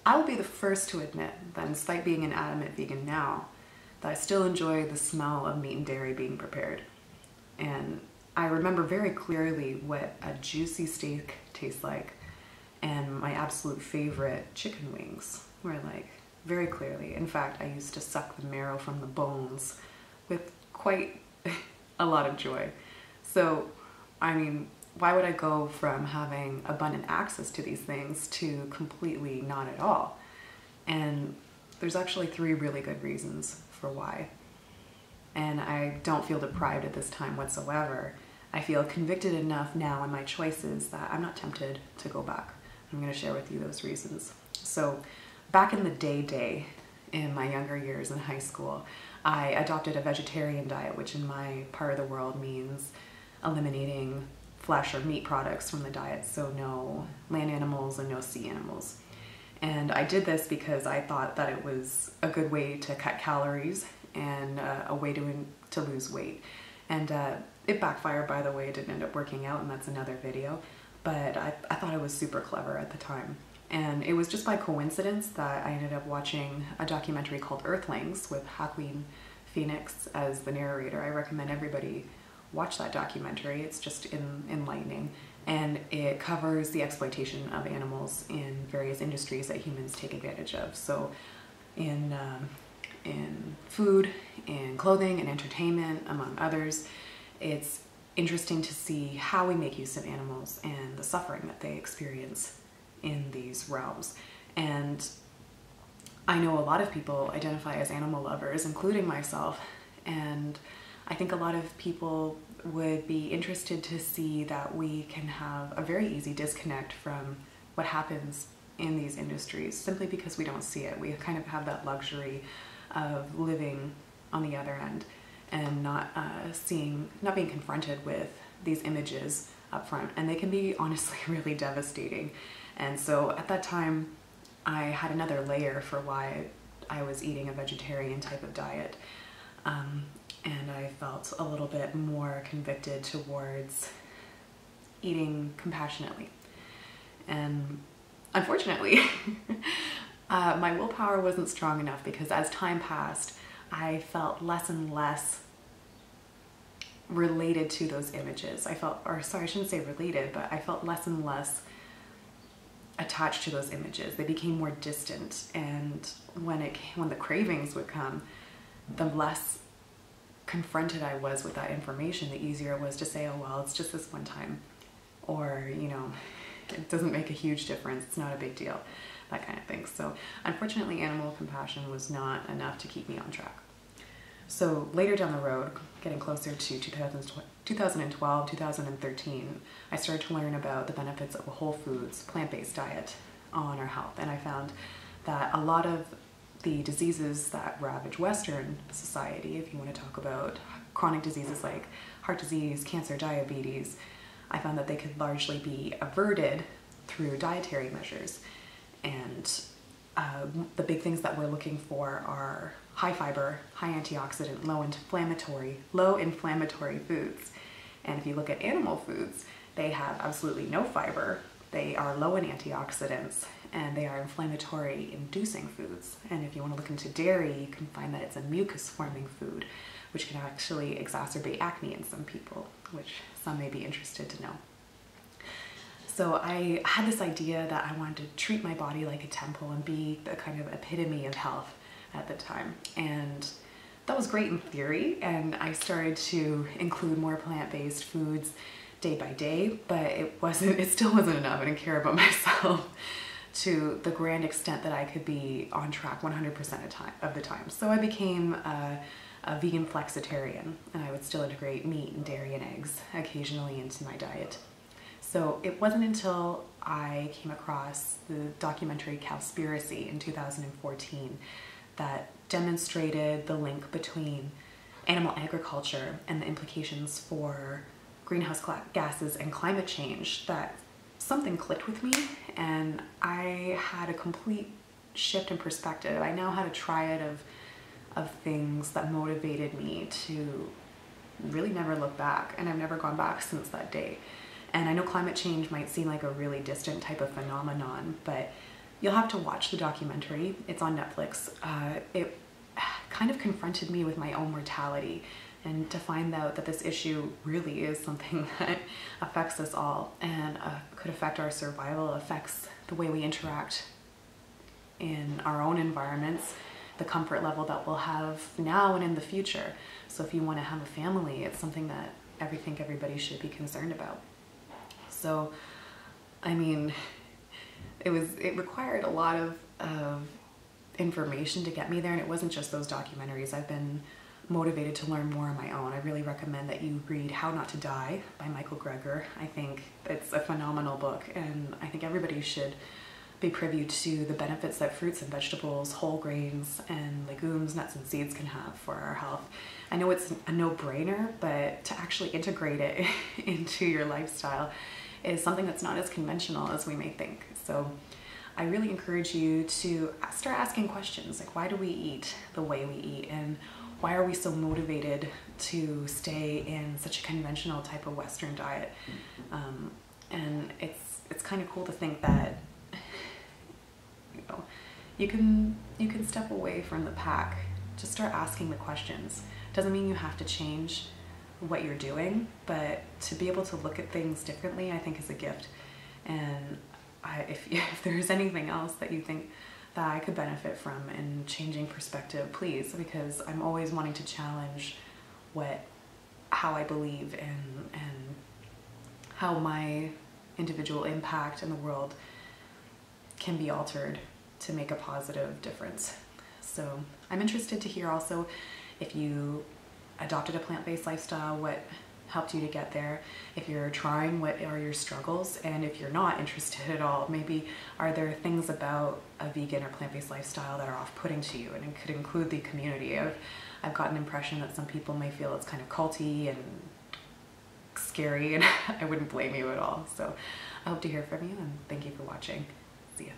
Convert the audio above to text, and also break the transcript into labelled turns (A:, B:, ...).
A: I will be the first to admit that despite being an adamant vegan now, that I still enjoy the smell of meat and dairy being prepared. And I remember very clearly what a juicy steak tastes like, and my absolute favorite chicken wings were like very clearly. In fact, I used to suck the marrow from the bones with quite a lot of joy. So, I mean, why would I go from having abundant access to these things to completely not at all? And there's actually 3 really good reasons for why. And I don't feel deprived at this time whatsoever. I feel convicted enough now in my choices that I'm not tempted to go back. I'm going to share with you those reasons. So back in the day, in my younger years in high school, I adopted a vegetarian diet, which in my part of the world means eliminating flesh or meat products from the diet. So no land animals and no sea animals. And I did this because I thought that it was a good way to cut calories and a way to lose weight. And it backfired, by the way. It didn't end up working out, and that's another video. But I thought it was super clever at the time. And it was just by coincidence that I ended up watching a documentary called Earthlings with Joaquin Phoenix as the narrator. I recommend everybody watch that documentary. It's just enlightening. And it covers the exploitation of animals in various industries that humans take advantage of. So in food, in clothing, and entertainment, among others. It's interesting to see how we make use of animals and the suffering that they experience in these realms. And I know a lot of people identify as animal lovers, including myself, and I think a lot of people would be interested to see that we can have a very easy disconnect from what happens in these industries simply because we don't see it. We kind of have that luxury of living on the other end and not being confronted with these images up front, and they can be honestly really devastating. And so at that time I had another layer for why I was eating a vegetarian type of diet, and I felt a little bit more convicted towards eating compassionately. And unfortunately my willpower wasn't strong enough, because as time passed I felt less and less related to those images. I shouldn't say related, but I felt less and less attached to those images. They became more distant, and when the cravings would come, the less confronted I was with that information, the easier it was to say, oh well, it's just this one time, or you know, it doesn't make a huge difference, it's not a big deal, that kind of thing. So unfortunately, animal compassion was not enough to keep me on track. So later down the road, getting closer to 2012, 2013, I started to learn about the benefits of a whole foods, plant-based diet on our health. And I found that a lot of the diseases that ravage Western society, if you want to talk about chronic diseases like heart disease, cancer, diabetes, I found that they could largely be averted through dietary measures. And the big things that we're looking for are high fiber, high antioxidant, low inflammatory foods. And if you look at animal foods, they have absolutely no fiber, they are low in antioxidants, and they are inflammatory inducing foods. And if you want to look into dairy, you can find that it's a mucus forming food, which can actually exacerbate acne in some people, which some may be interested to know. So I had this idea that I wanted to treat my body like a temple and be the kind of epitome of health at the time. And that was great in theory, and I started to include more plant-based foods day by day, but it still wasn't enough. I didn't care about myself to the grand extent that I could be on track 100% of the time. So I became a vegan flexitarian, and I would still integrate meat and dairy and eggs occasionally into my diet. So it wasn't until I came across the documentary Cowspiracy in 2014 that demonstrated the link between animal agriculture and the implications for greenhouse gases and climate change, that something clicked with me, and I had a complete shift in perspective. I now had a triad of things that motivated me to really never look back, and I've never gone back since that day. And I know climate change might seem like a really distant type of phenomenon, but You'll have to watch the documentary. It's on Netflix. It kind of confronted me with my own mortality, and to find out that this issue really is something that affects us all and could affect our survival, affects the way we interact in our own environments, the comfort level that we'll have now and in the future. So if you want to have a family, it's something that I think everybody should be concerned about. So, I mean, it required a lot of information to get me there, and it wasn't just those documentaries. I've been motivated to learn more on my own. I really recommend that you read How Not to Die by Michael Greger. I think it's a phenomenal book, and I think everybody should be privy to the benefits that fruits and vegetables, whole grains, and legumes, nuts, and seeds can have for our health. I know it's a no-brainer, but to actually integrate it into your lifestyle is something that's not as conventional as we may think. So I really encourage you to start asking questions like, why do we eat the way we eat, and why are we so motivated to stay in such a conventional type of Western diet? And it's kind of cool to think that, you know, you can step away from the pack. Just start asking the questions. Doesn't mean you have to change what you're doing, but to be able to look at things differently, I think, is a gift. And if there's anything else that you think that I could benefit from in changing perspective, please, because I'm always wanting to challenge how I believe and how my individual impact in the world can be altered to make a positive difference. So I'm interested to hear also if you adopted a plant-based lifestyle, what helped you to get there. If you're trying, what are your struggles? And if you're not interested at all, maybe are there things about a vegan or plant-based lifestyle that are off-putting to you? And it could include the community. I've gotten an impression that some people may feel it's kind of culty and scary, and I wouldn't blame you at all. So I hope to hear from you, and thank you for watching. See ya.